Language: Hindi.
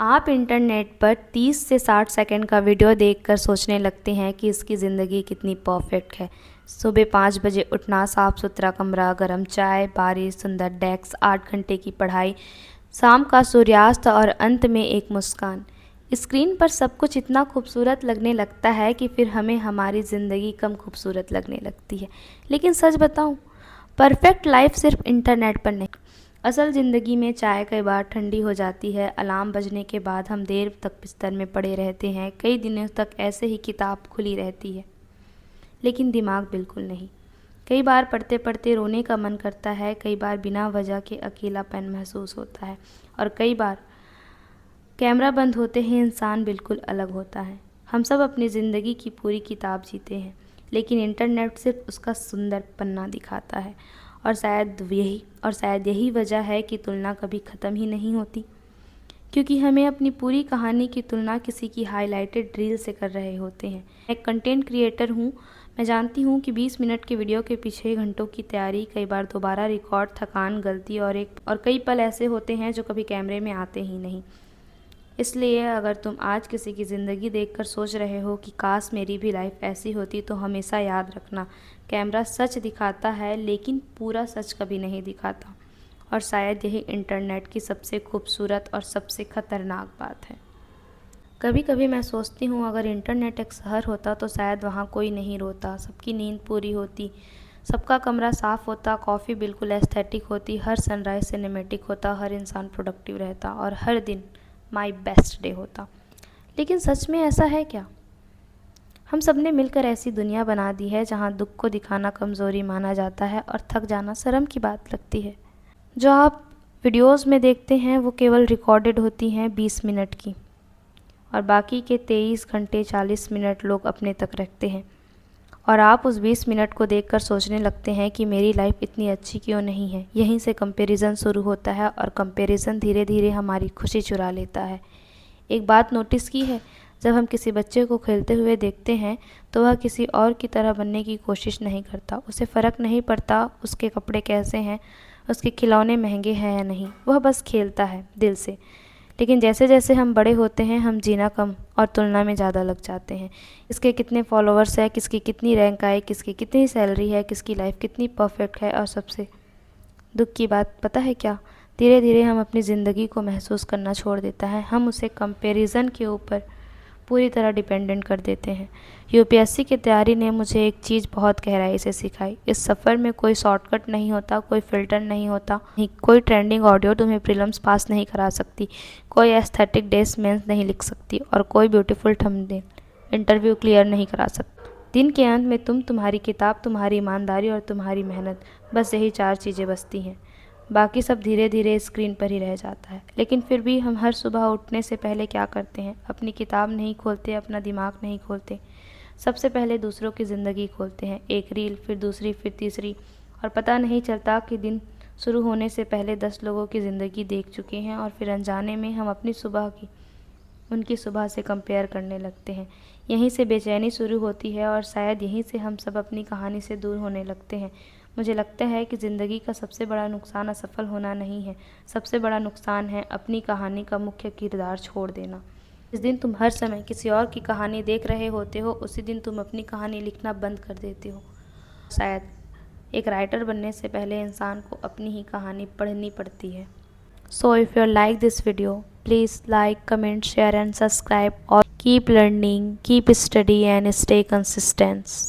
आप इंटरनेट पर 30 से 60 सेकंड का वीडियो देखकर सोचने लगते हैं कि इसकी ज़िंदगी कितनी परफेक्ट है। सुबह 5 बजे उठना, साफ़ सुथरा कमरा, गर्म चाय, बारिश, सुंदर डेस्क, 8 घंटे की पढ़ाई, शाम का सूर्यास्त और अंत में एक मुस्कान। स्क्रीन पर सब कुछ इतना खूबसूरत लगने लगता है कि फिर हमें हमारी ज़िंदगी कम खूबसूरत लगने लगती है। लेकिन सच बताऊं, परफेक्ट लाइफ सिर्फ इंटरनेट पर नहीं, असल ज़िंदगी में चाय कई बार ठंडी हो जाती है, अलार्म बजने के बाद हम देर तक बिस्तर में पड़े रहते हैं, कई दिनों तक ऐसे ही किताब खुली रहती है, लेकिन दिमाग बिल्कुल नहीं। कई बार पढ़ते पढ़ते रोने का मन करता है, कई बार बिना वजह के अकेलापन महसूस होता है, और कई बार कैमरा बंद होते ही इंसान बिल्कुल अलग होता है। हम सब अपनी ज़िंदगी की पूरी किताब जीते हैं, लेकिन इंटरनेट सिर्फ उसका सुंदर पन्ना दिखाता है। और शायद यही वजह है कि तुलना कभी ख़त्म ही नहीं होती, क्योंकि हमें अपनी पूरी कहानी की तुलना किसी की हाइलाइटेड रील से कर रहे होते हैं। मैं एक कंटेंट क्रिएटर हूँ। मैं जानती हूँ कि 20 मिनट के वीडियो के पीछे घंटों की तैयारी, कई बार दोबारा रिकॉर्ड, थकान, गलती और कई पल ऐसे होते हैं जो कभी कैमरे में आते ही नहीं। इसलिए अगर तुम आज किसी की ज़िंदगी देखकर सोच रहे हो कि काश मेरी भी लाइफ ऐसी होती, तो हमेशा याद रखना, कैमरा सच दिखाता है लेकिन पूरा सच कभी नहीं दिखाता। और शायद यही इंटरनेट की सबसे खूबसूरत और सबसे ख़तरनाक बात है। कभी कभी मैं सोचती हूँ, अगर इंटरनेट एक शहर होता तो शायद वहाँ कोई नहीं रोता, सबकी नींद पूरी होती, सबका कमरा साफ़ होता, कॉफ़ी बिल्कुल एस्थेटिक होती, हर सनराइज़ सिनेमेटिक होता, हर इंसान प्रोडक्टिव रहता और हर दिन माई बेस्ट डे होता। लेकिन सच में ऐसा है क्या? हम सब ने मिलकर ऐसी दुनिया बना दी है जहाँ दुख को दिखाना कमज़ोरी माना जाता है और थक जाना शर्म की बात लगती है। जो आप वीडियोस में देखते हैं वो केवल रिकॉर्डेड होती हैं 20 मिनट की, और बाकी के 23 घंटे 40 मिनट लोग अपने तक रखते हैं। और आप उस 20 मिनट को देखकर सोचने लगते हैं कि मेरी लाइफ इतनी अच्छी क्यों नहीं है। यहीं से कंपैरिजन शुरू होता है, और कंपैरिजन धीरे धीरे हमारी खुशी चुरा लेता है। एक बात नोटिस की है, जब हम किसी बच्चे को खेलते हुए देखते हैं तो वह किसी और की तरह बनने की कोशिश नहीं करता। उसे फ़र्क नहीं पड़ता उसके कपड़े कैसे हैं, उसके खिलौने महंगे हैं या नहीं, वह बस खेलता है दिल से। लेकिन जैसे जैसे हम बड़े होते हैं, हम जीना कम और तुलना में ज़्यादा लग जाते हैं। किसके कितने फॉलोअर्स है, किसकी कितनी रैंक आए, किसकी कितनी सैलरी है, किसकी लाइफ कितनी परफेक्ट है। और सबसे दुख की बात पता है क्या? धीरे धीरे हम अपनी ज़िंदगी को महसूस करना छोड़ देता है। हम उसे कंपैरिजन के ऊपर पूरी तरह डिपेंडेंट कर देते हैं। यूपीएससी की तैयारी ने मुझे एक चीज़ बहुत गहराई से सिखाई। इस सफ़र में कोई शॉर्टकट नहीं होता, कोई फ़िल्टर नहीं होता, कोई ट्रेंडिंग ऑडियो तुम्हें प्रीलिम्स पास नहीं करा सकती, कोई एस्थेटिक डेस्क मेंस नहीं लिख सकती, और कोई ब्यूटीफुल थंबनेल इंटरव्यू क्लियर नहीं करा सकती। दिन के अंत में तुम्हारी किताब, तुम्हारी ईमानदारी और तुम्हारी मेहनत, बस यही 4 चीज़ें बचती हैं। बाकी सब धीरे धीरे स्क्रीन पर ही रह जाता है। लेकिन फिर भी हम हर सुबह उठने से पहले क्या करते हैं? अपनी किताब नहीं खोलते, अपना दिमाग नहीं खोलते, सबसे पहले दूसरों की ज़िंदगी खोलते हैं। एक रील, फिर दूसरी, फिर तीसरी, और पता नहीं चलता कि दिन शुरू होने से पहले 10 लोगों की ज़िंदगी देख चुके हैं, और फिर अनजाने में हम अपनी सुबह की उनकी सुबह से कंपेयर करने लगते हैं। यहीं से बेचैनी शुरू होती है, और शायद यहीं से हम सब अपनी कहानी से दूर होने लगते हैं। मुझे लगता है कि ज़िंदगी का सबसे बड़ा नुकसान असफल होना नहीं है, सबसे बड़ा नुकसान है अपनी कहानी का मुख्य किरदार छोड़ देना। जिस दिन तुम हर समय किसी और की कहानी देख रहे होते हो, उसी दिन तुम अपनी कहानी लिखना बंद कर देते हो। शायद एक राइटर बनने से पहले इंसान को अपनी ही कहानी पढ़नी पड़ती है। So if you like this video, please like, comment, share and subscribe, or keep learning, keep study and stay consistent.